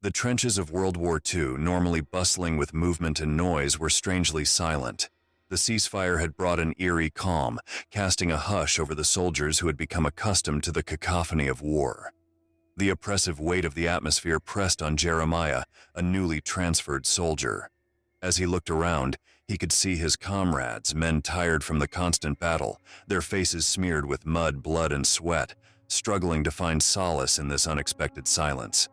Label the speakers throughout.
Speaker 1: The trenches of World War II, normally bustling with movement and noise, were strangely silent. The ceasefire had brought an eerie calm, casting a hush over the soldiers who had become accustomed to the cacophony of war. The oppressive weight of the atmosphere pressed on Jeremiah, a newly transferred soldier. As he looked around, he could see his comrades, men tired from the constant battle, their faces smeared with mud, blood, and sweat, struggling to find solace in this unexpected silence.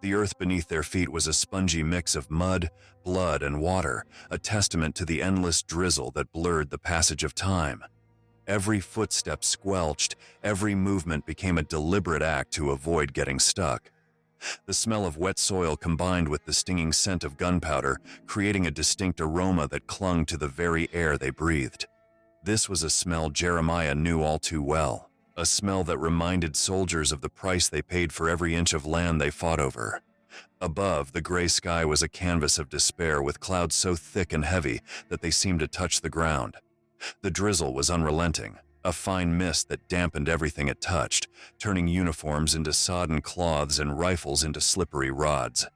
Speaker 1: The earth beneath their feet was a spongy mix of mud, blood, and water, a testament to the endless drizzle that blurred the passage of time. Every footstep squelched, every movement became a deliberate act to avoid getting stuck. The smell of wet soil combined with the stinging scent of gunpowder, creating a distinct aroma that clung to the very air they breathed. This was a smell Jeremiah knew all too well, a smell that reminded soldiers of the price they paid for every inch of land they fought over. Above, the gray sky was a canvas of despair with clouds so thick and heavy that they seemed to touch the ground. The drizzle was unrelenting, a fine mist that dampened everything it touched, turning uniforms into sodden cloths and rifles into slippery rods.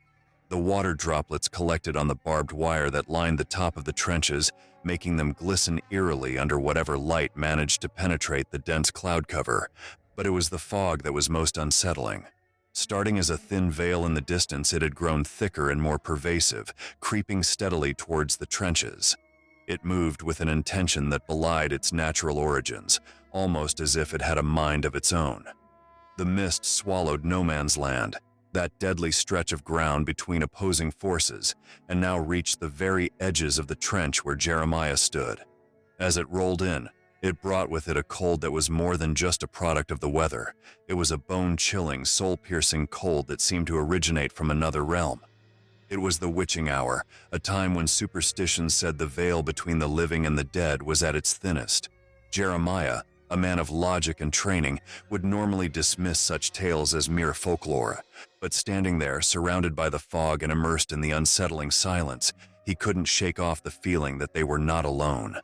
Speaker 1: The water droplets collected on the barbed wire that lined the top of the trenches, making them glisten eerily under whatever light managed to penetrate the dense cloud cover. But it was the fog that was most unsettling. Starting as a thin veil in the distance, it had grown thicker and more pervasive, creeping steadily towards the trenches. It moved with an intention that belied its natural origins, almost as if it had a mind of its own. The mist swallowed no man's land, that deadly stretch of ground between opposing forces, and now reached the very edges of the trench where Jeremiah stood. As it rolled in, it brought with it a cold that was more than just a product of the weather. It was a bone-chilling, soul-piercing cold that seemed to originate from another realm. It was the witching hour, a time when superstition said the veil between the living and the dead was at its thinnest. Jeremiah, a man of logic and training, would normally dismiss such tales as mere folklore, but standing there, surrounded by the fog and immersed in the unsettling silence, he couldn't shake off the feeling that they were not alone.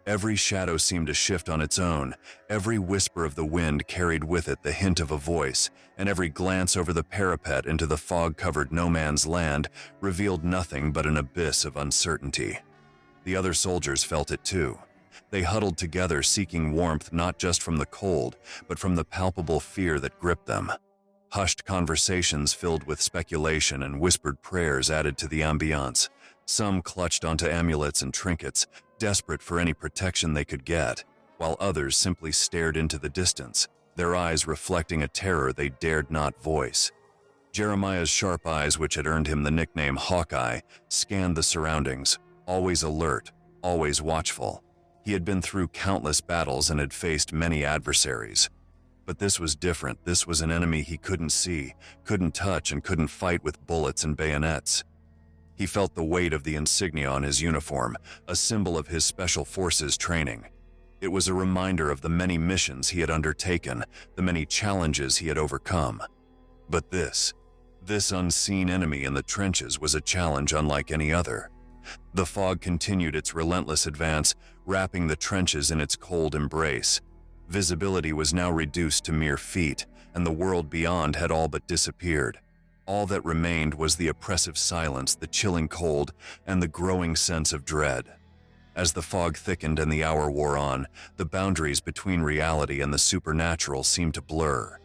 Speaker 1: Every shadow seemed to shift on its own, every whisper of the wind carried with it the hint of a voice, and every glance over the parapet into the fog-covered no-man's land revealed nothing but an abyss of uncertainty. The other soldiers felt it too. They huddled together, seeking warmth not just from the cold, but from the palpable fear that gripped them. Hushed conversations filled with speculation and whispered prayers added to the ambiance. Some clutched onto amulets and trinkets, desperate for any protection they could get, while others simply stared into the distance, their eyes reflecting a terror they dared not voice. Jeremiah's sharp eyes, which had earned him the nickname Hawkeye, scanned the surroundings, always alert, always watchful. He had been through countless battles and had faced many adversaries. But this was different. This was an enemy he couldn't see, couldn't touch, and couldn't fight with bullets and bayonets. He felt the weight of the insignia on his uniform, a symbol of his special forces training. It was a reminder of the many missions he had undertaken, the many challenges he had overcome. But this unseen enemy in the trenches was a challenge unlike any other. The fog continued its relentless advance, wrapping the trenches in its cold embrace. Visibility was now reduced to mere feet, and the world beyond had all but disappeared. All that remained was the oppressive silence, the chilling cold, and the growing sense of dread. As the fog thickened and the hour wore on, the boundaries between reality and the supernatural seemed to blur.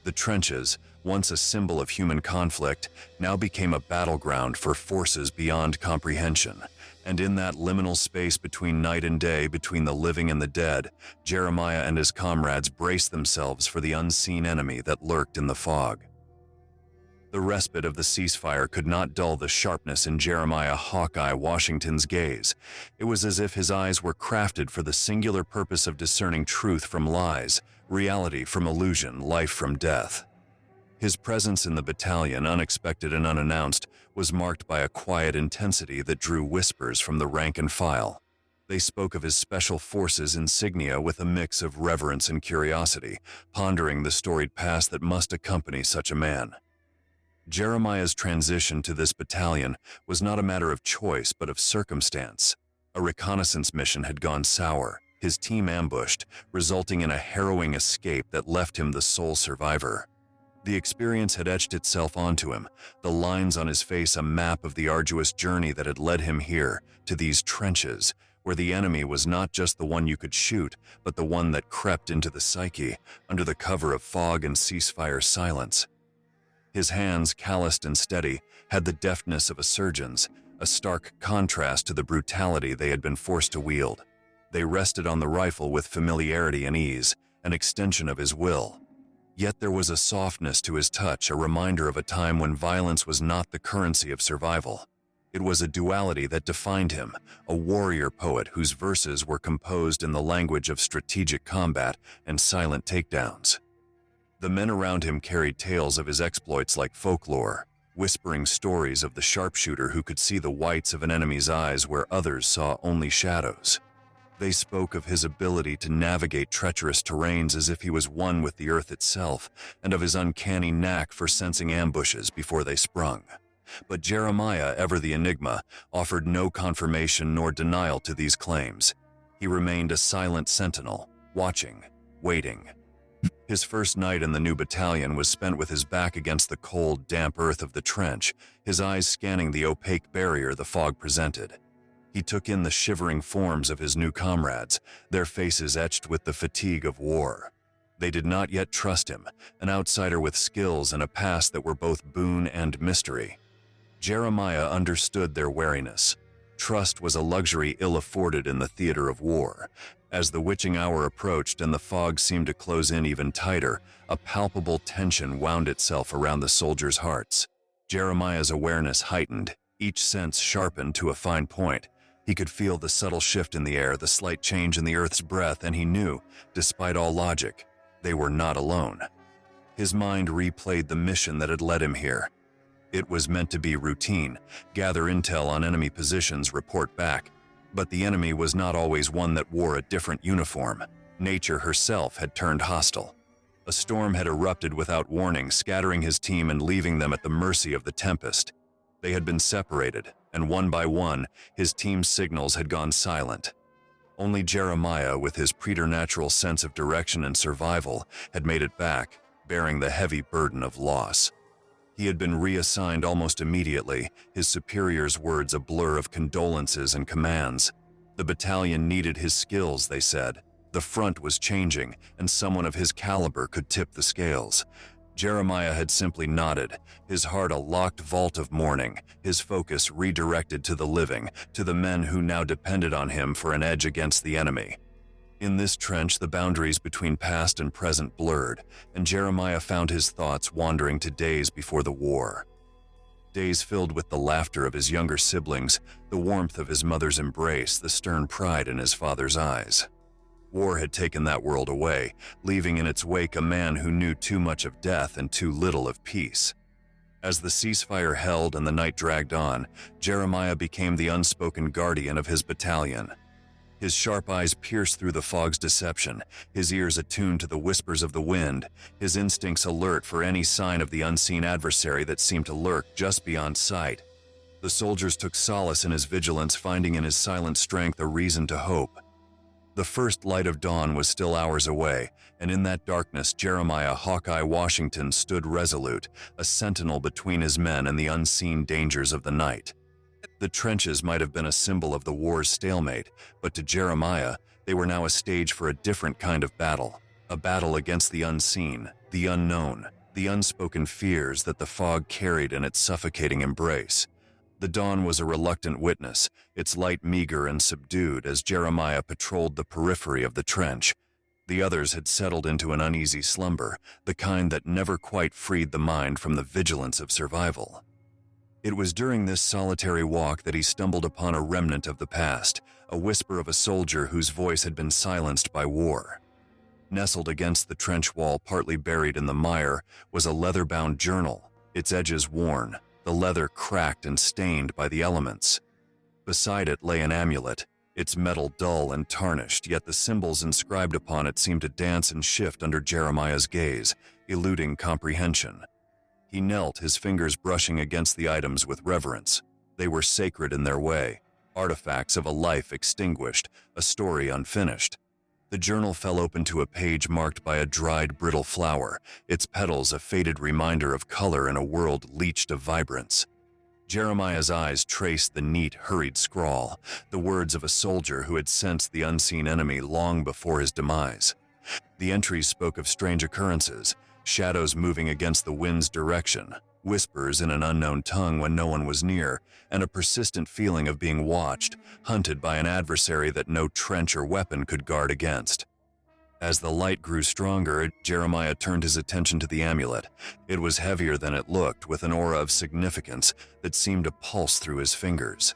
Speaker 1: The trenches, once a symbol of human conflict, now became a battleground for forces beyond comprehension. And in that liminal space between night and day, between the living and the dead, Jeremiah and his comrades braced themselves for the unseen enemy that lurked in the fog. The respite of the ceasefire could not dull the sharpness in Jeremiah Hawkeye Washington's gaze. It was as if his eyes were crafted for the singular purpose of discerning truth from lies, reality from illusion, life from death. His presence in the battalion, unexpected and unannounced, was marked by a quiet intensity that drew whispers from the rank and file. They spoke of his special forces insignia with a mix of reverence and curiosity, pondering the storied past that must accompany such a man. Jeremiah's transition to this battalion was not a matter of choice but of circumstance. A reconnaissance mission had gone sour, his team ambushed, resulting in a harrowing escape that left him the sole survivor. The experience had etched itself onto him, the lines on his face a map of the arduous journey that had led him here, to these trenches, where the enemy was not just the one you could shoot, but the one that crept into the psyche, under the cover of fog and ceasefire silence. His hands, calloused and steady, had the deftness of a surgeon's, a stark contrast to the brutality they had been forced to wield. They rested on the rifle with familiarity and ease, an extension of his will. Yet there was a softness to his touch, a reminder of a time when violence was not the currency of survival. It was a duality that defined him, a warrior poet whose verses were composed in the language of strategic combat and silent takedowns. The men around him carried tales of his exploits like folklore, whispering stories of the sharpshooter who could see the whites of an enemy's eyes where others saw only shadows. They spoke of his ability to navigate treacherous terrains as if he was one with the earth itself, and of his uncanny knack for sensing ambushes before they sprung. But Jeremiah, ever the enigma, offered no confirmation nor denial to these claims. He remained a silent sentinel, watching, waiting. His first night in the new battalion was spent with his back against the cold, damp earth of the trench, his eyes scanning the opaque barrier the fog presented. He took in the shivering forms of his new comrades, their faces etched with the fatigue of war. They did not yet trust him, an outsider with skills and a past that were both boon and mystery. Jeremiah understood their wariness. Trust was a luxury ill afforded in the theater of war. As the witching hour approached and the fog seemed to close in even tighter, a palpable tension wound itself around the soldiers' hearts. Jeremiah's awareness heightened, each sense sharpened to a fine point. He could feel the subtle shift in the air, the slight change in the earth's breath, and he knew, despite all logic, they were not alone. His mind replayed the mission that had led him here. It was meant to be routine, gather intel on enemy positions, report back. But the enemy was not always one that wore a different uniform. Nature herself had turned hostile. A storm had erupted without warning, scattering his team and leaving them at the mercy of the tempest. They had been separated, and one by one, his team's signals had gone silent. Only Jeremiah, with his preternatural sense of direction and survival, had made it back, bearing the heavy burden of loss. He had been reassigned almost immediately, his superior's words a blur of condolences and commands. The battalion needed his skills, they said. The front was changing, and someone of his caliber could tip the scales. Jeremiah had simply nodded, his heart a locked vault of mourning, his focus redirected to the living, to the men who now depended on him for an edge against the enemy. In this trench, the boundaries between past and present blurred, and Jeremiah found his thoughts wandering to days before the war. Days filled with the laughter of his younger siblings, the warmth of his mother's embrace, the stern pride in his father's eyes. War had taken that world away, leaving in its wake a man who knew too much of death and too little of peace. As the ceasefire held and the night dragged on, Jeremiah became the unspoken guardian of his battalion. His sharp eyes pierced through the fog's deception, his ears attuned to the whispers of the wind, his instincts alert for any sign of the unseen adversary that seemed to lurk just beyond sight. The soldiers took solace in his vigilance, finding in his silent strength a reason to hope. The first light of dawn was still hours away, and in that darkness Jeremiah Hawkeye Washington stood resolute, a sentinel between his men and the unseen dangers of the night. The trenches might have been a symbol of the war's stalemate, but to Jeremiah, they were now a stage for a different kind of battle, a battle against the unseen, the unknown, the unspoken fears that the fog carried in its suffocating embrace. The dawn was a reluctant witness, its light meager and subdued as Jeremiah patrolled the periphery of the trench. The others had settled into an uneasy slumber, the kind that never quite freed the mind from the vigilance of survival. It was during this solitary walk that he stumbled upon a remnant of the past, a whisper of a soldier whose voice had been silenced by war. Nestled against the trench wall, partly buried in the mire, was a leather-bound journal, its edges worn, the leather cracked and stained by the elements. Beside it lay an amulet, its metal dull and tarnished, yet the symbols inscribed upon it seemed to dance and shift under Jeremiah's gaze, eluding comprehension. He knelt, his fingers brushing against the items with reverence. They were sacred in their way, artifacts of a life extinguished, a story unfinished. The journal fell open to a page marked by a dried, brittle flower, its petals a faded reminder of color in a world leached of vibrance. Jeremiah's eyes traced the neat, hurried scrawl, the words of a soldier who had sensed the unseen enemy long before his demise. The entries spoke of strange occurrences, shadows moving against the wind's direction, whispers in an unknown tongue when no one was near, and a persistent feeling of being watched, hunted by an adversary that no trench or weapon could guard against. As the light grew stronger, Jeremiah turned his attention to the amulet. It was heavier than it looked, with an aura of significance that seemed to pulse through his fingers.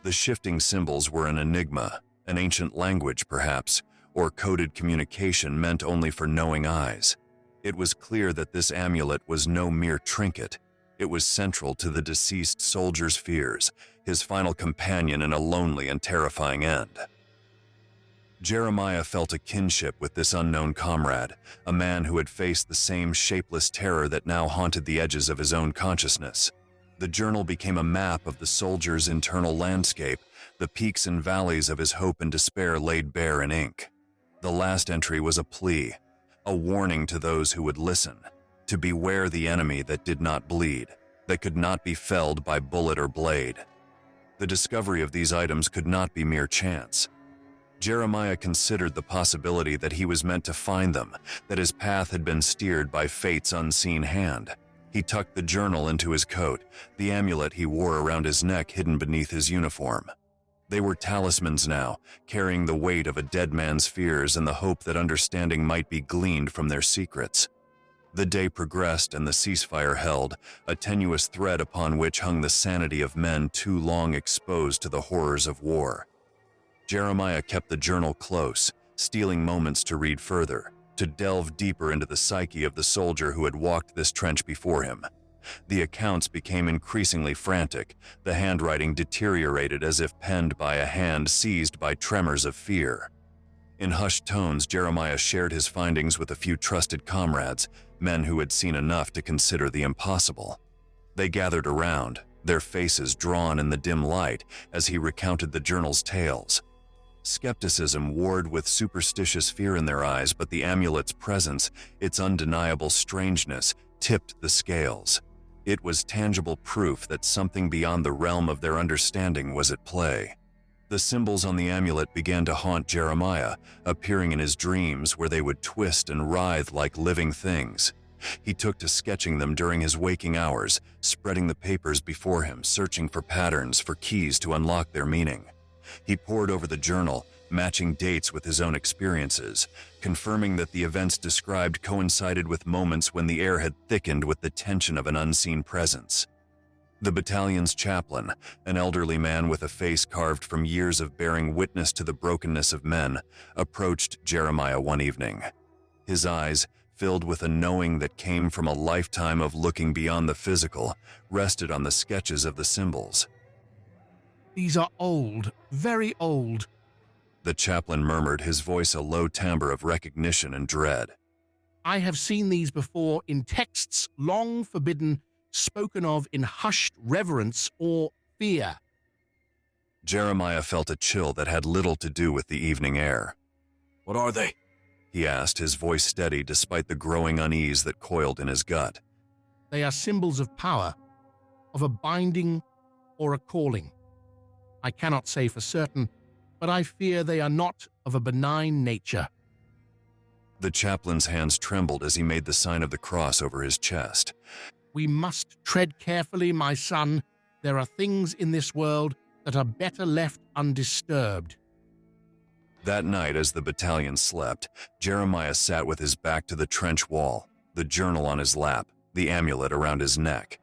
Speaker 1: The shifting symbols were an enigma, an ancient language perhaps, or coded communication meant only for knowing eyes. It was clear that this amulet was no mere trinket. It was central to the deceased soldier's fears, his final companion in a lonely and terrifying end. Jeremiah felt a kinship with this unknown comrade, a man who had faced the same shapeless terror that now haunted the edges of his own consciousness. The journal became a map of the soldier's internal landscape, the peaks and valleys of his hope and despair laid bare in ink. The last entry was a plea, a warning to those who would listen, to beware the enemy that did not bleed, that could not be felled by bullet or blade. The discovery of these items could not be mere chance. Jeremiah considered the possibility that he was meant to find them, that his path had been steered by fate's unseen hand. He tucked the journal into his coat, the amulet he wore around his neck hidden beneath his uniform. They were talismans now, carrying the weight of a dead man's fears and the hope that understanding might be gleaned from their secrets. The day progressed and the ceasefire held, a tenuous thread upon which hung the sanity of men too long exposed to the horrors of war. Jeremiah kept the journal close, stealing moments to read further, to delve deeper into the psyche of the soldier who had walked this trench before him. The accounts became increasingly frantic, the handwriting deteriorated as if penned by a hand seized by tremors of fear. In hushed tones, Jeremiah shared his findings with a few trusted comrades, men who had seen enough to consider the impossible. They gathered around, their faces drawn in the dim light as he recounted the journal's tales. Skepticism warred with superstitious fear in their eyes, but the amulet's presence, its undeniable strangeness, tipped the scales. It was tangible proof that something beyond the realm of their understanding was at play. The symbols on the amulet began to haunt Jeremiah, appearing in his dreams where they would twist and writhe like living things. He took to sketching them during his waking hours, spreading the papers before him, searching for patterns, for keys to unlock their meaning. He pored over the journal, matching dates with his own experiences, confirming that the events described coincided with moments when the air had thickened with the tension of an unseen presence. The battalion's chaplain, an elderly man with a face carved from years of bearing witness to the brokenness of men, approached Jeremiah one evening. His eyes, filled with a knowing that came from a lifetime of looking beyond the physical, rested on the sketches of the symbols.
Speaker 2: "These are old, very old,"
Speaker 1: the chaplain murmured, his voice a low timbre of recognition and dread.
Speaker 2: "I have seen these before in texts long forbidden, spoken of in hushed reverence or fear."
Speaker 1: Jeremiah felt a chill that had little to do with the evening air.
Speaker 3: "What are they?"
Speaker 1: he asked, his voice steady despite the growing unease that coiled in his gut.
Speaker 2: "They are symbols of power, of a binding or a calling. I cannot say for certain, but I fear they are not of a benign nature."
Speaker 1: The chaplain's hands trembled as he made the sign of the cross over his chest.
Speaker 2: "We must tread carefully, my son. There are things in this world that are better left undisturbed."
Speaker 1: That night, as the battalion slept, Jeremiah sat with his back to the trench wall, the journal on his lap, the amulet around his neck.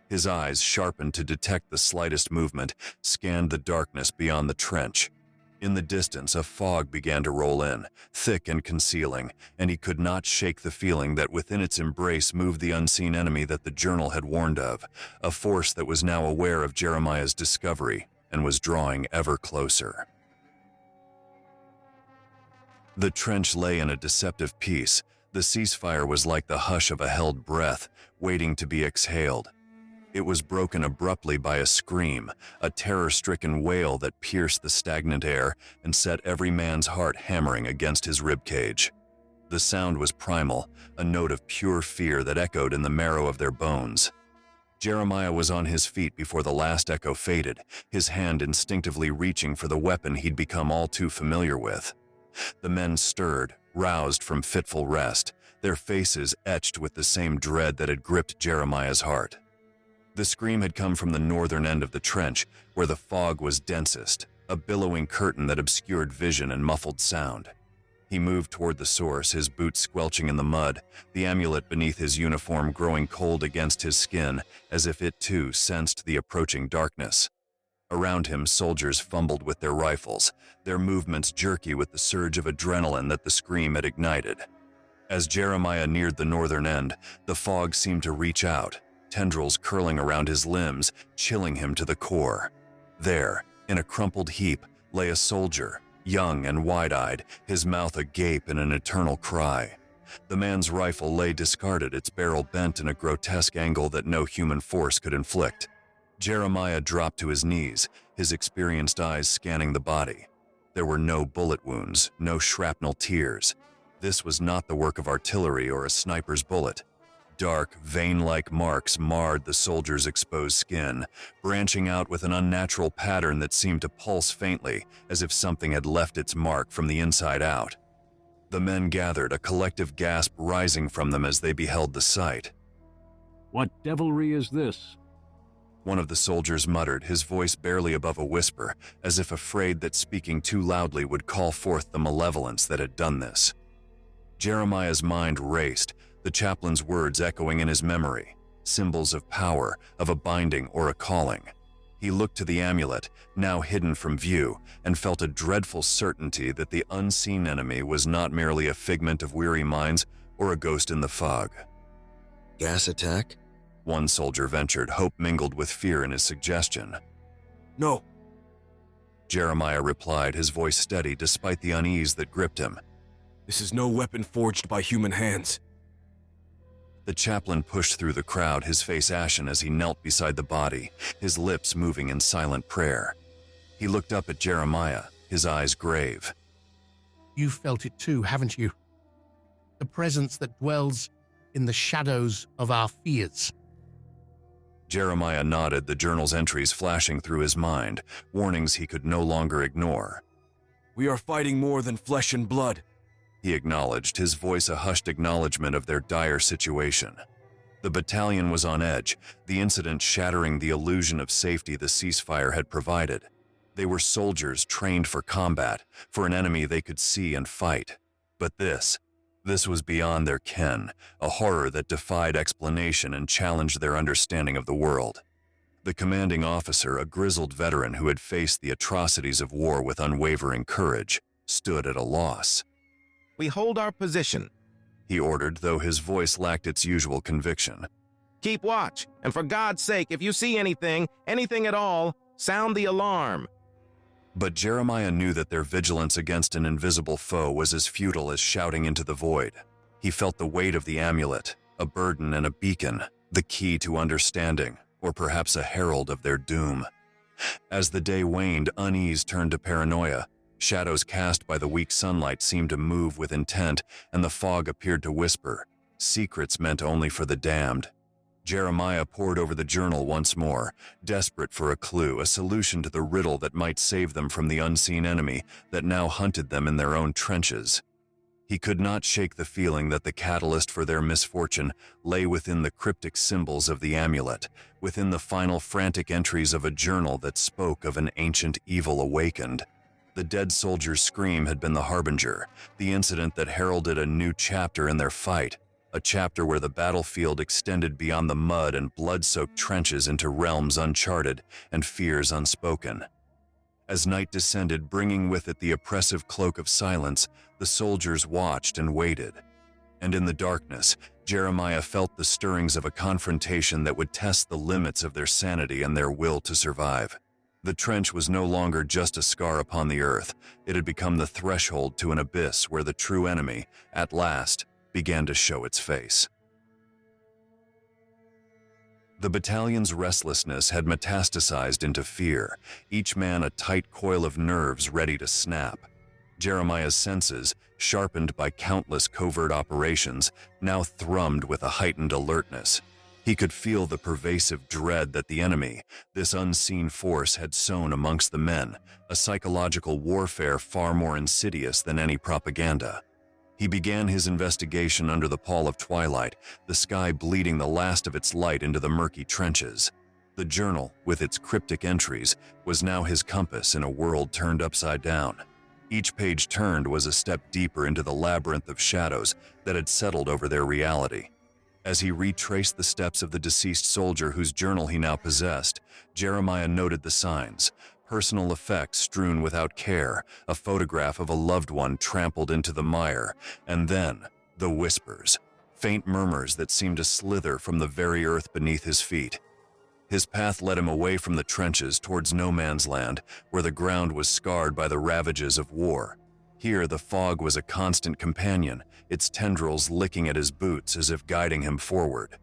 Speaker 1: His eyes, sharpened to detect the slightest movement, scanned the darkness beyond the trench. In the distance, a fog began to roll in, thick and concealing, and he could not shake the feeling that within its embrace moved the unseen enemy that the journal had warned of, a force that was now aware of Jeremiah's discovery and was drawing ever closer. The trench lay in a deceptive peace. The ceasefire was like the hush of a held breath, waiting to be exhaled. It was broken abruptly by a scream, a terror-stricken wail that pierced the stagnant air and set every man's heart hammering against his ribcage. The sound was primal, a note of pure fear that echoed in the marrow of their bones. Jeremiah was on his feet before the last echo faded, his hand instinctively reaching for the weapon he'd become all too familiar with. The men stirred, roused from fitful rest, their faces etched with the same dread that had gripped Jeremiah's heart. The scream had come from the northern end of the trench, where the fog was densest, a billowing curtain that obscured vision and muffled sound. He moved toward the source, his boots squelching in the mud, the amulet beneath his uniform growing cold against his skin, as if it too sensed the approaching darkness. Around him, soldiers fumbled with their rifles, their movements jerky with the surge of adrenaline that the scream had ignited. As Jeremiah neared the northern end, the fog seemed to reach out, tendrils curling around his limbs, chilling him to the core. There, in a crumpled heap, lay a soldier, young and wide-eyed, his mouth agape in an eternal cry. The man's rifle lay discarded, its barrel bent in a grotesque angle that no human force could inflict. Jeremiah dropped to his knees, his experienced eyes scanning the body. There were no bullet wounds, no shrapnel tears. This was not the work of artillery or a sniper's bullet. Dark, vein-like marks marred the soldier's exposed skin, branching out with an unnatural pattern that seemed to pulse faintly, as if something had left its mark from the inside out. The men gathered, a collective gasp rising from them as they beheld the sight.
Speaker 3: "What devilry is this?"
Speaker 1: One of the soldiers muttered, his voice barely above a whisper, as if afraid that speaking too loudly would call forth the malevolence that had done this. Jeremiah's mind raced, the chaplain's words echoing in his memory, symbols of power, of a binding or a calling. He looked to the amulet, now hidden from view, and felt a dreadful certainty that the unseen enemy was not merely a figment of weary minds or a ghost in the fog.
Speaker 4: Gas attack?
Speaker 1: One soldier ventured, hope mingled with fear in his suggestion.
Speaker 4: No.
Speaker 1: Jeremiah replied, his voice steady despite the unease that gripped him.
Speaker 4: This is no weapon forged by human hands.
Speaker 1: The chaplain pushed through the crowd, his face ashen as he knelt beside the body, his lips moving in silent prayer. He looked up at Jeremiah, his eyes grave.
Speaker 2: You've felt it too, haven't you? The presence that dwells in the shadows of our fears.
Speaker 1: Jeremiah nodded, the journal's entries flashing through his mind, warnings he could no longer ignore.
Speaker 4: We are fighting more than flesh and blood,
Speaker 1: he acknowledged, his voice a hushed acknowledgement of their dire situation. The battalion was on edge, the incident shattering the illusion of safety the ceasefire had provided. They were soldiers trained for combat, for an enemy they could see and fight. But this was beyond their ken, a horror that defied explanation and challenged their understanding of the world. The commanding officer, a grizzled veteran who had faced the atrocities of war with unwavering courage, stood at a loss.
Speaker 5: We hold our position,
Speaker 1: he ordered, though his voice lacked its usual conviction.
Speaker 5: Keep watch, and for God's sake, if you see anything at all, sound the alarm.
Speaker 1: But Jeremiah knew that their vigilance against an invisible foe was as futile as shouting into the void. He felt the weight of the amulet, a burden and a beacon, the key to understanding, or perhaps a herald of their doom. As the day waned, unease turned to paranoia. Shadows cast by the weak sunlight seemed to move with intent, and the fog appeared to whisper, secrets meant only for the damned. Jeremiah pored over the journal once more, desperate for a clue, a solution to the riddle that might save them from the unseen enemy that now hunted them in their own trenches. He could not shake the feeling that the catalyst for their misfortune lay within the cryptic symbols of the amulet, within the final frantic entries of a journal that spoke of an ancient evil awakened. The dead soldier's scream had been the harbinger, the incident that heralded a new chapter in their fight, a chapter where the battlefield extended beyond the mud and blood-soaked trenches into realms uncharted and fears unspoken. As night descended, bringing with it the oppressive cloak of silence, the soldiers watched and waited. And in the darkness, Jeremiah felt the stirrings of a confrontation that would test the limits of their sanity and their will to survive. The trench was no longer just a scar upon the earth. It had become the threshold to an abyss where the true enemy, at last, began to show its face. The battalion's restlessness had metastasized into fear, each man a tight coil of nerves ready to snap. Jeremiah's senses, sharpened by countless covert operations, now thrummed with a heightened alertness. He could feel the pervasive dread that the enemy, this unseen force, had sown amongst the men, a psychological warfare far more insidious than any propaganda. He began his investigation under the pall of twilight, the sky bleeding the last of its light into the murky trenches. The journal, with its cryptic entries, was now his compass in a world turned upside down. Each page turned was a step deeper into the labyrinth of shadows that had settled over their reality. As he retraced the steps of the deceased soldier whose journal he now possessed, Jeremiah noted the signs: personal effects strewn without care, a photograph of a loved one trampled into the mire, and then the whispers, faint murmurs that seemed to slither from the very earth beneath his feet. His path led him away from the trenches towards no man's land, where the ground was scarred by the ravages of war. Here the fog was a constant companion, its tendrils licking at his boots as if guiding him forward.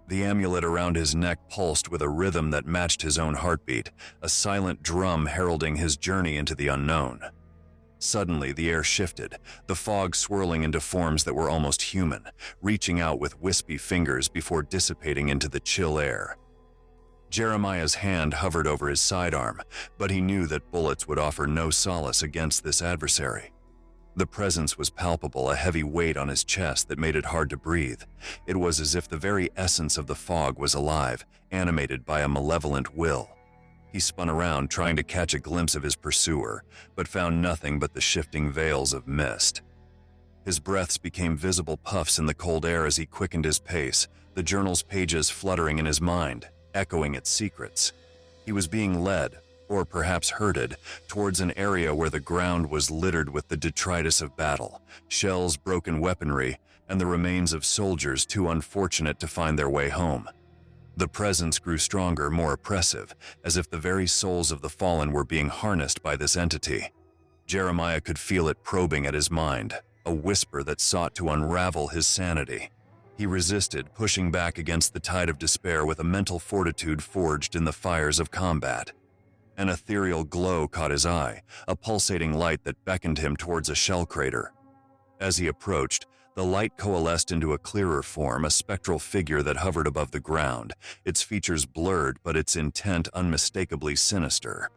Speaker 1: The amulet around his neck pulsed with a rhythm that matched his own heartbeat, a silent drum heralding his journey into the unknown. Suddenly, the air shifted, the fog swirling into forms that were almost human, reaching out with wispy fingers before dissipating into the chill air. Jeremiah's hand hovered over his sidearm, but he knew that bullets would offer no solace against this adversary. The presence was palpable, a heavy weight on his chest that made it hard to breathe. It was as if the very essence of the fog was alive, animated by a malevolent will. He spun around, trying to catch a glimpse of his pursuer, but found nothing but the shifting veils of mist. His breaths became visible puffs in the cold air as he quickened his pace, the journal's pages fluttering in his mind, echoing its secrets. He was being led, or perhaps herded, towards an area where the ground was littered with the detritus of battle, shells, broken weaponry, and the remains of soldiers too unfortunate to find their way home. The presence grew stronger, more oppressive, as if the very souls of the fallen were being harnessed by this entity. Jeremiah could feel it probing at his mind, a whisper that sought to unravel his sanity. He resisted, pushing back against the tide of despair with a mental fortitude forged in the fires of combat. An ethereal glow caught his eye, a pulsating light that beckoned him towards a shell crater. As he approached, the light coalesced into a clearer form, a spectral figure that hovered above the ground, its features blurred but its intent unmistakably sinister.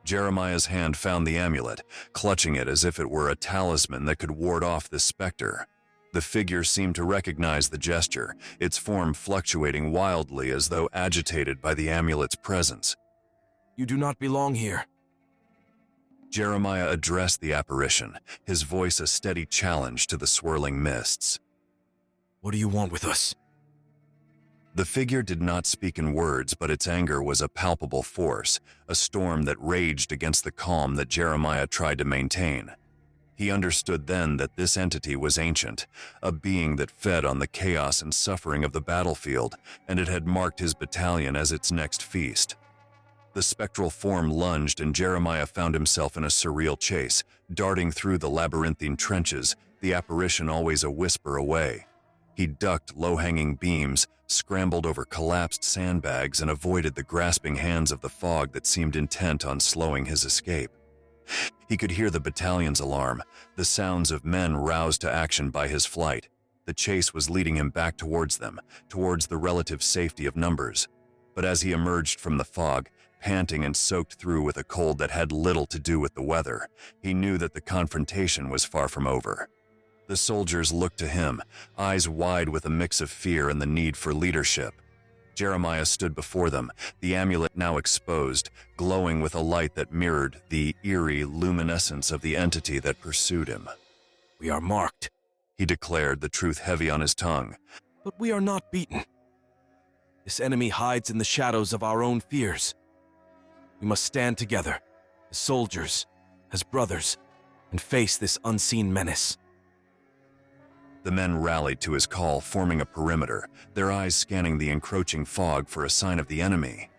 Speaker 1: Jeremiah's hand found the amulet, clutching it as if it were a talisman that could ward off the specter. The figure seemed to recognize the gesture, its form fluctuating wildly as though agitated by the amulet's presence.
Speaker 4: You do not belong here.
Speaker 1: Jeremiah addressed the apparition, his voice a steady challenge to the swirling mists.
Speaker 4: What do you want with us?
Speaker 1: The figure did not speak in words, but its anger was a palpable force, a storm that raged against the calm that Jeremiah tried to maintain. He understood then that this entity was ancient, a being that fed on the chaos and suffering of the battlefield, and it had marked his battalion as its next feast. The spectral form lunged, and Jeremiah found himself in a surreal chase, darting through the labyrinthine trenches, the apparition always a whisper away. He ducked low-hanging beams, scrambled over collapsed sandbags, and avoided the grasping hands of the fog that seemed intent on slowing his escape. He could hear the battalion's alarm, the sounds of men roused to action by his flight. The chase was leading him back towards them, towards the relative safety of numbers. But as he emerged from the fog, panting and soaked through with a cold that had little to do with the weather, he knew that the confrontation was far from over. The soldiers looked to him, eyes wide with a mix of fear and the need for leadership. Jeremiah stood before them, the amulet now exposed, glowing with a light that mirrored the eerie luminescence of the entity that pursued him.
Speaker 4: We are marked,
Speaker 1: he declared, the truth heavy on his tongue.
Speaker 4: but we are not beaten. This enemy hides in the shadows of our own fears. We must stand together, as soldiers, as brothers, and face this unseen menace.
Speaker 1: The men rallied to his call, forming a perimeter, their eyes scanning the encroaching fog for a sign of the enemy.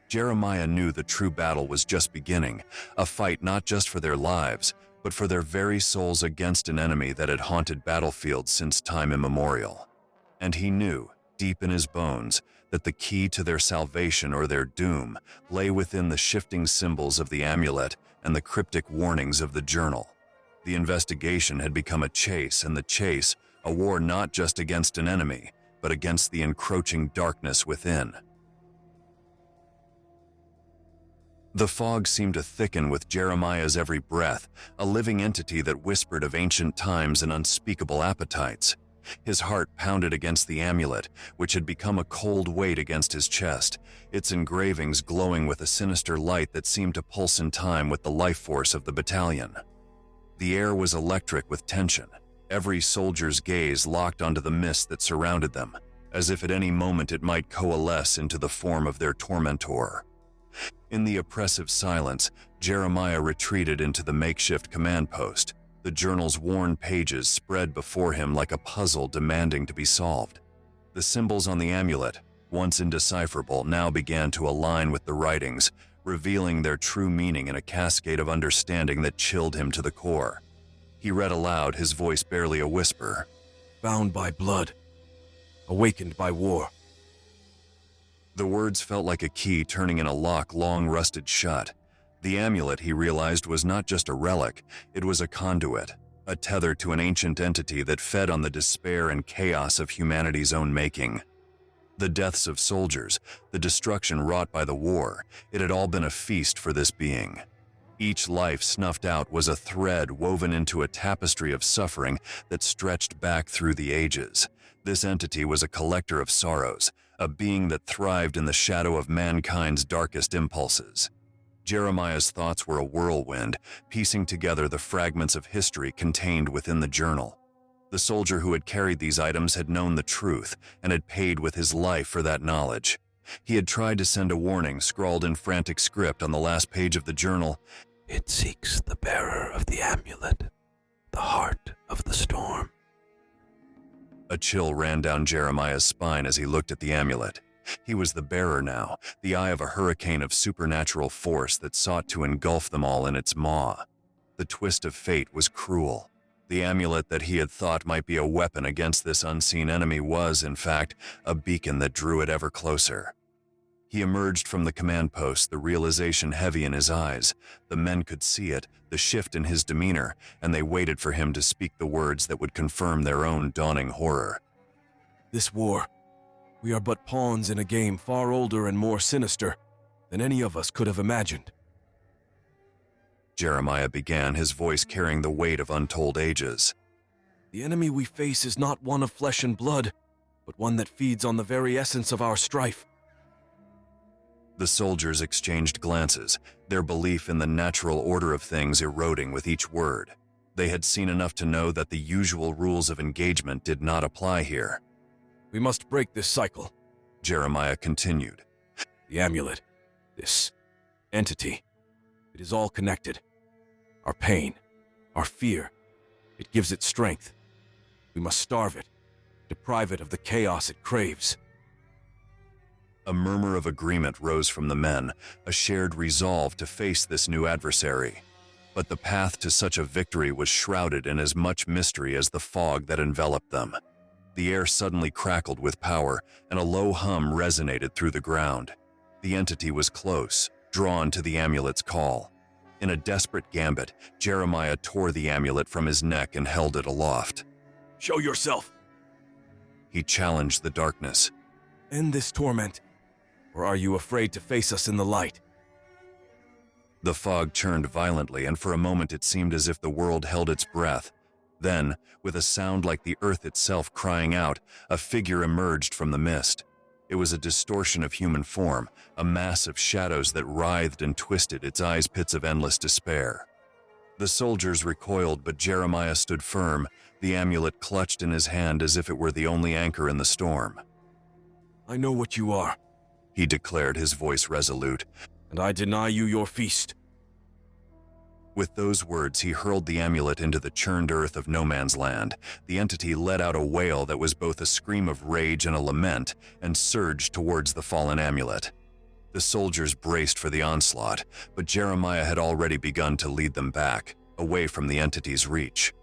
Speaker 1: Jeremiah knew the true battle was just beginning, a fight not just for their lives, but for their very souls against an enemy that had haunted battlefields since time immemorial. And he knew, deep in his bones, that the key to their salvation or their doom lay within the shifting symbols of the amulet and the cryptic warnings of the journal. The investigation had become a chase, and the chase a war not just against an enemy, but against the encroaching darkness within. The fog seemed to thicken with Jeremiah's every breath, a living entity that whispered of ancient times and unspeakable appetites. His heart pounded against the amulet, which had become a cold weight against his chest, its engravings glowing with a sinister light that seemed to pulse in time with the life force of the battalion. The air was electric with tension, every soldier's gaze locked onto the mist that surrounded them, as if at any moment it might coalesce into the form of their tormentor. In the oppressive silence, Jeremiah retreated into the makeshift command post, the journal's worn pages spread before him like a puzzle demanding to be solved. The symbols on the amulet, once indecipherable, now began to align with the writings, revealing their true meaning in a cascade of understanding that chilled him to the core. He read aloud, his voice barely a whisper.
Speaker 4: Bound by blood, awakened by war.
Speaker 1: The words felt like a key turning in a lock long rusted shut. The amulet, he realized, was not just a relic, it was a conduit, a tether to an ancient entity that fed on the despair and chaos of humanity's own making. The deaths of soldiers, the destruction wrought by the war, it had all been a feast for this being. Each life snuffed out was a thread woven into a tapestry of suffering that stretched back through the ages. This entity was a collector of sorrows, a being that thrived in the shadow of mankind's darkest impulses. Jeremiah's thoughts were a whirlwind, piecing together the fragments of history contained within the journal. The soldier who had carried these items had known the truth and had paid with his life for that knowledge. He had tried to send a warning scrawled in frantic script on the last page of the journal.
Speaker 4: It seeks the bearer of the amulet, the heart of the storm.
Speaker 1: A chill ran down Jeremiah's spine as he looked at the amulet. He was the bearer now, the eye of a hurricane of supernatural force that sought to engulf them all in its maw. The twist of fate was cruel. The amulet that he had thought might be a weapon against this unseen enemy was, in fact, a beacon that drew it ever closer. He emerged from the command post, the realization heavy in his eyes. The men could see it, the shift in his demeanor, and they waited for him to speak the words that would confirm their own dawning horror.
Speaker 4: This war, we are but pawns in a game far older and more sinister than any of us could have imagined.
Speaker 1: Jeremiah began, his voice carrying the weight of untold ages.
Speaker 4: The enemy we face is not one of flesh and blood, but one that feeds on the very essence of our strife.
Speaker 1: The soldiers exchanged glances, their belief in the natural order of things eroding with each word. They had seen enough to know that the usual rules of engagement did not apply here.
Speaker 4: We must break this cycle,
Speaker 1: Jeremiah continued.
Speaker 4: The amulet, this entity, it is all connected. Our pain, our fear, it gives it strength. We must starve it, deprive it of the chaos it craves.
Speaker 1: A murmur of agreement rose from the men, a shared resolve to face this new adversary. But the path to such a victory was shrouded in as much mystery as the fog that enveloped them. The air suddenly crackled with power, and a low hum resonated through the ground. The entity was close, drawn to the amulet's call. In a desperate gambit, Jeremiah tore the amulet from his neck and held it aloft.
Speaker 4: Show yourself!
Speaker 1: He challenged the darkness.
Speaker 4: End this torment, or are you afraid to face us in the light?
Speaker 1: The fog churned violently, and for a moment it seemed as if the world held its breath. Then, with a sound like the earth itself crying out, a figure emerged from the mist. It was a distortion of human form, a mass of shadows that writhed and twisted, its eyes pits of endless despair. The soldiers recoiled, but Jeremiah stood firm, the amulet clutched in his hand as if it were the only anchor in the storm.
Speaker 4: I know what you are,
Speaker 1: he declared, his voice resolute,
Speaker 4: and I deny you your feast.
Speaker 1: With those words, he hurled the amulet into the churned earth of no man's land. The entity let out a wail that was both a scream of rage and a lament, and surged towards the fallen amulet. The soldiers braced for the onslaught, but Jeremiah had already begun to lead them back, away from the entity's reach.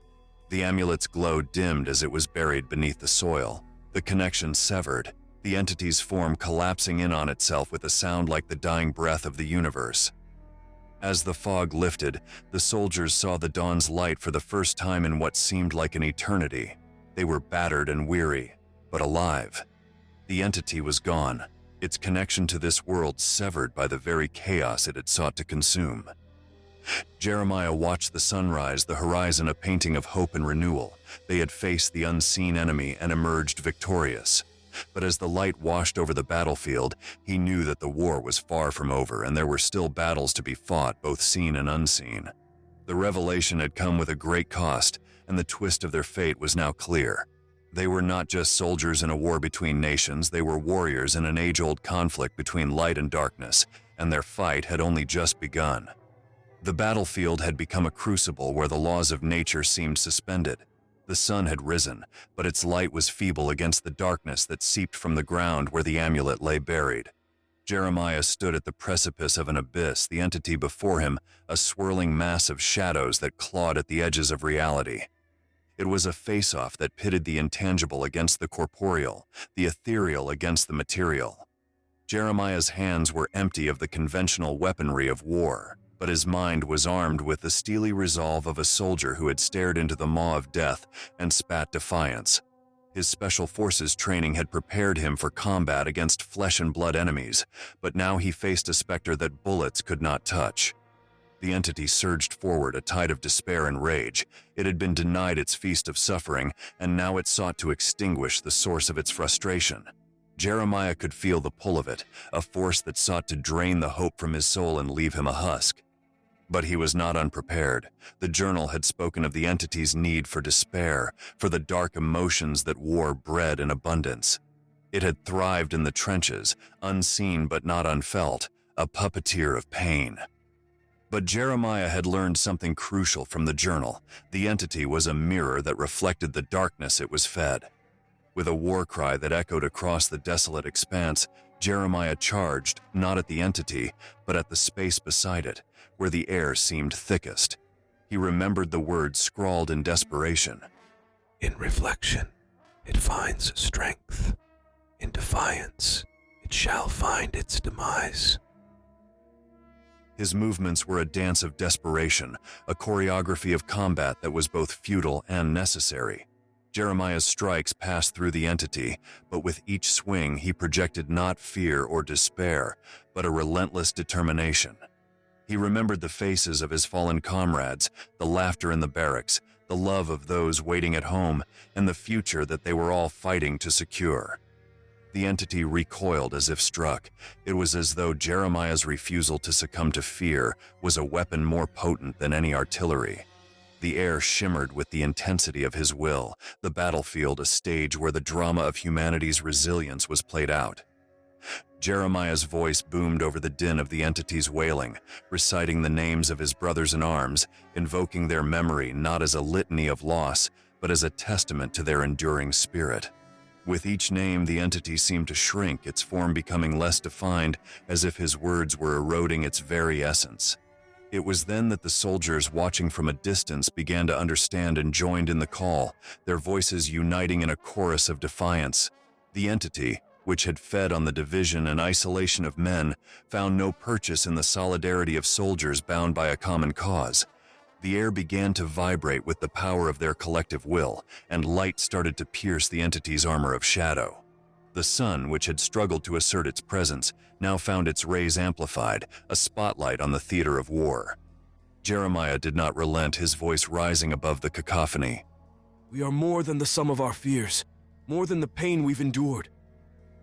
Speaker 1: The amulet's glow dimmed as it was buried beneath the soil, the connection severed. the entity's form collapsing in on itself with a sound like the dying breath of the universe. As the fog lifted, the soldiers saw the dawn's light for the first time in what seemed like an eternity. They were battered and weary, but alive. The entity was gone, its connection to this world severed by the very chaos it had sought to consume. Jeremiah watched the sunrise, the horizon a painting of hope and renewal. They had faced the unseen enemy and emerged victorious. But as the light washed over the battlefield, he knew that the war was far from over and there were still battles to be fought, both seen and unseen. The revelation had come with a great cost, and the twist of their fate was now clear. They were not just soldiers in a war between nations, they were warriors in an age-old conflict between light and darkness, and their fight had only just begun. The battlefield had become a crucible where the laws of nature seemed suspended. The sun had risen, but its light was feeble against the darkness that seeped from the ground where the amulet lay buried. Jeremiah stood at the precipice of an abyss, the entity before him, a swirling mass of shadows that clawed at the edges of reality. It was a face-off that pitted the intangible against the corporeal, the ethereal against the material. Jeremiah's hands were empty of the conventional weaponry of war, but his mind was armed with the steely resolve of a soldier who had stared into the maw of death and spat defiance. His special forces training had prepared him for combat against flesh and blood enemies, but now he faced a specter that bullets could not touch. The entity surged forward, a tide of despair and rage. It had been denied its feast of suffering, and now it sought to extinguish the source of its frustration. Jeremiah could feel the pull of it, a force that sought to drain the hope from his soul and leave him a husk. But he was not unprepared. The journal had spoken of the entity's need for despair, for the dark emotions that war bred in abundance. It had thrived in the trenches, unseen but not unfelt, a puppeteer of pain. But Jeremiah had learned something crucial from the journal. The entity was a mirror that reflected the darkness it was fed. With a war cry that echoed across the desolate expanse, Jeremiah charged, not at the entity, but at the space beside it, where the air seemed thickest. He remembered the words scrawled in desperation.
Speaker 6: In reflection, it finds strength. In defiance, it shall find its demise.
Speaker 1: His movements were a dance of desperation, a choreography of combat that was both futile and necessary. Jeremiah's strikes passed through the entity, but with each swing he projected not fear or despair, but a relentless determination. He remembered the faces of his fallen comrades, the laughter in the barracks, the love of those waiting at home, and the future that they were all fighting to secure. The entity recoiled as if struck. It was as though Jeremiah's refusal to succumb to fear was a weapon more potent than any artillery. The air shimmered with the intensity of his will, the battlefield a stage where the drama of humanity's resilience was played out. Jeremiah's voice boomed over the din of the entity's wailing, reciting the names of his brothers in arms, invoking their memory not as a litany of loss, but as a testament to their enduring spirit. With each name, the entity seemed to shrink, its form becoming less defined, as if his words were eroding its very essence. It was then that the soldiers watching from a distance began to understand and joined in the call, their voices uniting in a chorus of defiance. The entity, which had fed on the division and isolation of men, found no purchase in the solidarity of soldiers bound by a common cause. The air began to vibrate with the power of their collective will, and light started to pierce the entity's armor of shadow. The sun, which had struggled to assert its presence, now found its rays amplified, a spotlight on the theater of war. Jeremiah did not relent, his voice rising above the cacophony.
Speaker 4: We are more than the sum of our fears, more than the pain we've endured.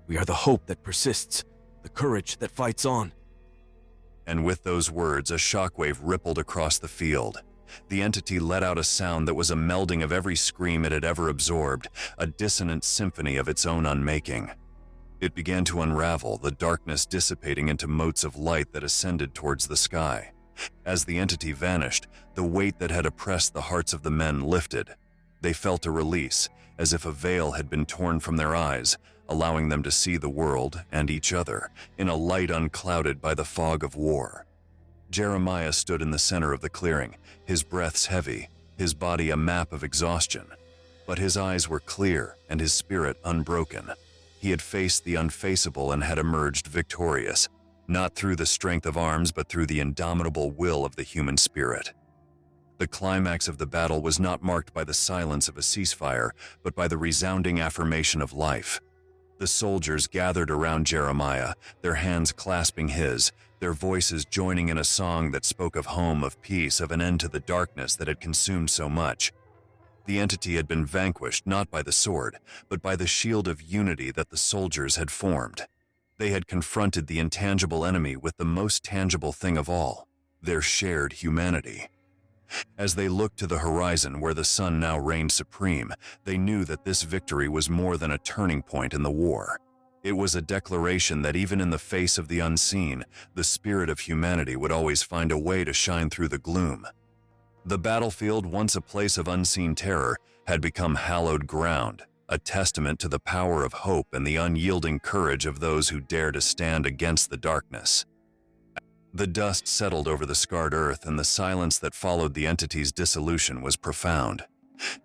Speaker 4: We are the hope that persists, the courage that fights on.
Speaker 1: And with those words, a shockwave rippled across the field. The entity let out a sound that was a melding of every scream it had ever absorbed, a dissonant symphony of its own unmaking. It began to unravel, the darkness dissipating into motes of light that ascended towards the sky. As the entity vanished, the weight that had oppressed the hearts of the men lifted. They felt a release, as if a veil had been torn from their eyes, allowing them to see the world and each other in a light unclouded by the fog of war. Jeremiah stood in the center of the clearing, his breaths heavy, his body a map of exhaustion. But his eyes were clear and his spirit unbroken. He had faced the unfaceable and had emerged victorious, not through the strength of arms but through the indomitable will of the human spirit. The climax of the battle was not marked by the silence of a ceasefire, but by the resounding affirmation of life. The soldiers gathered around Jeremiah, their hands clasping his, their voices joining in a song that spoke of home, of peace, of an end to the darkness that had consumed so much. The entity had been vanquished not by the sword, but by the shield of unity that the soldiers had formed. They had confronted the intangible enemy with the most tangible thing of all, their shared humanity. As they looked to the horizon where the sun now reigned supreme, they knew that this victory was more than a turning point in the war. It was a declaration that even in the face of the unseen, the spirit of humanity would always find a way to shine through the gloom. The battlefield, once a place of unseen terror, had become hallowed ground, a testament to the power of hope and the unyielding courage of those who dare to stand against the darkness. The dust settled over the scarred earth, and the silence that followed the entity's dissolution was profound.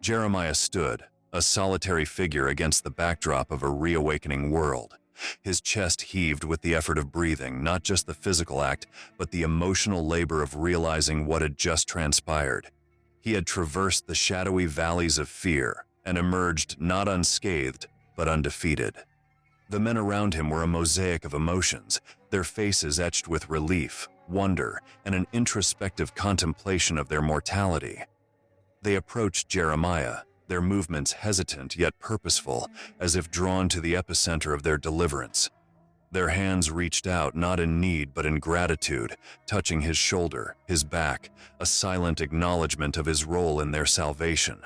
Speaker 1: Jeremiah stood, a solitary figure against the backdrop of a reawakening world. His chest heaved with the effort of breathing, not just the physical act, but the emotional labor of realizing what had just transpired. He had traversed the shadowy valleys of fear and emerged not unscathed, but undefeated. The men around him were a mosaic of emotions, their faces etched with relief, wonder, and an introspective contemplation of their mortality. They approached Jeremiah, their movements hesitant yet purposeful, as if drawn to the epicenter of their deliverance. Their hands reached out not in need but in gratitude, touching his shoulder, his back, a silent acknowledgement of his role in their salvation.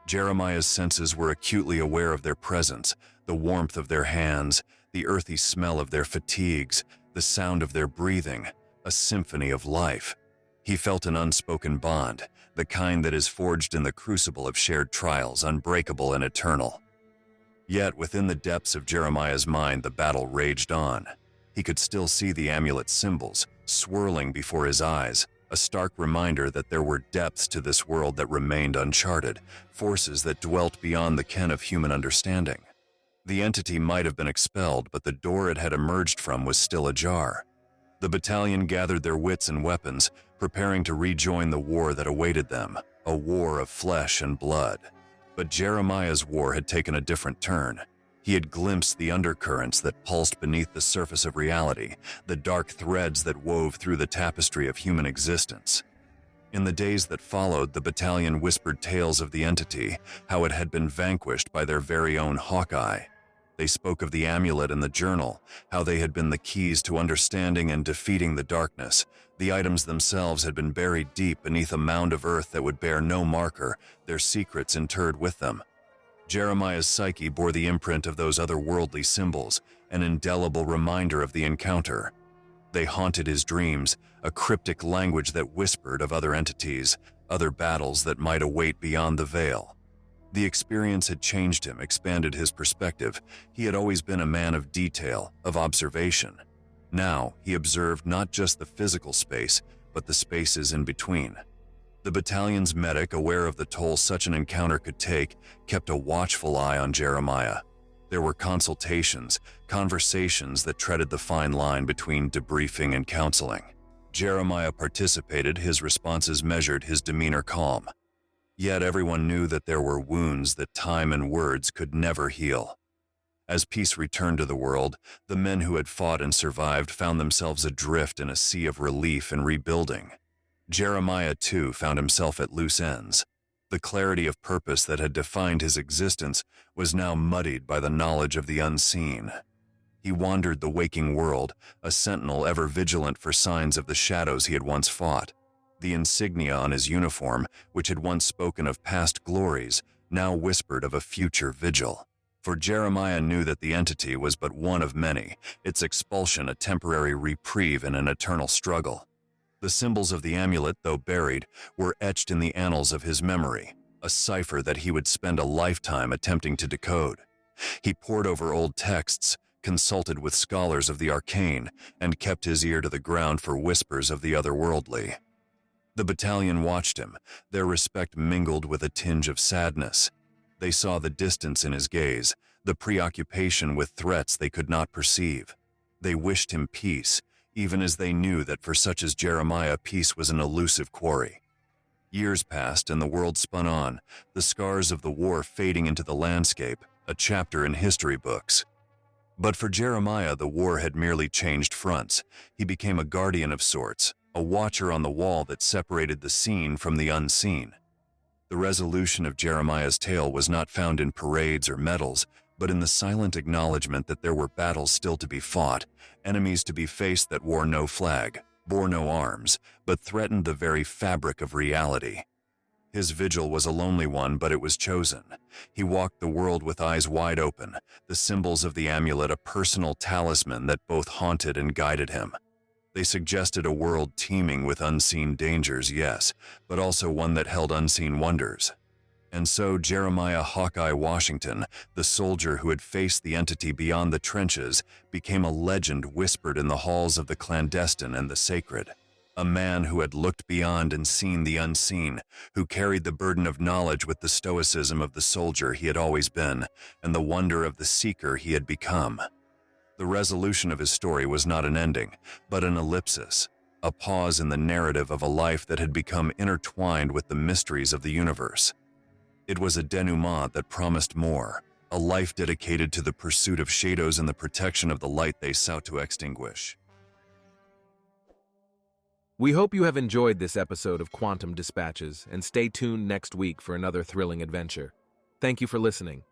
Speaker 1: Jeremiah's senses were acutely aware of their presence, the warmth of their hands, the earthy smell of their fatigues, the sound of their breathing, a symphony of life. He felt an unspoken bond, the kind that is forged in the crucible of shared trials, unbreakable and eternal. Yet within the depths of Jeremiah's mind, the battle raged on. He could still see the amulet's symbols, swirling before his eyes, a stark reminder that there were depths to this world that remained uncharted, forces that dwelt beyond the ken of human understanding. The entity might have been expelled, but the door it had emerged from was still ajar. The battalion gathered their wits and weapons, preparing to rejoin the war that awaited them, a war of flesh and blood. But Jeremiah's war had taken a different turn. He had glimpsed the undercurrents that pulsed beneath the surface of reality, the dark threads that wove through the tapestry of human existence. In the days that followed, the battalion whispered tales of the entity, how it had been vanquished by their very own Hawkeye. They spoke of the amulet and the journal, how they had been the keys to understanding and defeating the darkness. The items themselves had been buried deep beneath a mound of earth that would bear no marker, their secrets interred with them. Jeremiah's psyche bore the imprint of those otherworldly symbols, an indelible reminder of the encounter. They haunted his dreams, a cryptic language that whispered of other entities, other battles that might await beyond the veil. The experience had changed him, expanded his perspective. He had always been a man of detail, of observation. Now, he observed not just the physical space, but the spaces in between. The battalion's medic, aware of the toll such an encounter could take, kept a watchful eye on Jeremiah. There were consultations, conversations that treaded the fine line between debriefing and counseling. Jeremiah participated, his responses measured, his demeanor calm. Yet everyone knew that there were wounds that time and words could never heal. As peace returned to the world, the men who had fought and survived found themselves adrift in a sea of relief and rebuilding. Jeremiah, too, found himself at loose ends. The clarity of purpose that had defined his existence was now muddied by the knowledge of the unseen. He wandered the waking world, a sentinel ever vigilant for signs of the shadows he had once fought. The insignia on his uniform, which had once spoken of past glories, now whispered of a future vigil. For Jeremiah knew that the entity was but one of many, its expulsion a temporary reprieve in an eternal struggle. The symbols of the amulet, though buried, were etched in the annals of his memory, a cipher that he would spend a lifetime attempting to decode. He pored over old texts, consulted with scholars of the arcane, and kept his ear to the ground for whispers of the otherworldly. The battalion watched him, their respect mingled with a tinge of sadness. They saw the distance in his gaze, the preoccupation with threats they could not perceive. They wished him peace, even as they knew that for such as Jeremiah, peace was an elusive quarry. Years passed and the world spun on, the scars of the war fading into the landscape, a chapter in history books. But for Jeremiah, the war had merely changed fronts. He became a guardian of sorts, a watcher on the wall that separated the seen from the unseen. The resolution of Jeremiah's tale was not found in parades or medals, but in the silent acknowledgement that there were battles still to be fought, enemies to be faced that wore no flag, bore no arms, but threatened the very fabric of reality. His vigil was a lonely one, but it was chosen. He walked the world with eyes wide open, the symbols of the amulet a personal talisman that both haunted and guided him. They suggested a world teeming with unseen dangers, yes, but also one that held unseen wonders. And so Jeremiah Hawkeye Washington, the soldier who had faced the entity beyond the trenches, became a legend whispered in the halls of the clandestine and the sacred. A man who had looked beyond and seen the unseen, who carried the burden of knowledge with the stoicism of the soldier he had always been, and the wonder of the seeker he had become. The resolution of his story was not an ending, but an ellipsis, a pause in the narrative of a life that had become intertwined with the mysteries of the universe. It was a denouement that promised more, a life dedicated to the pursuit of shadows and the protection of the light they sought to extinguish.
Speaker 5: We hope you have enjoyed this episode of Quantum Dispatches and stay tuned next week for another thrilling adventure. Thank you for listening.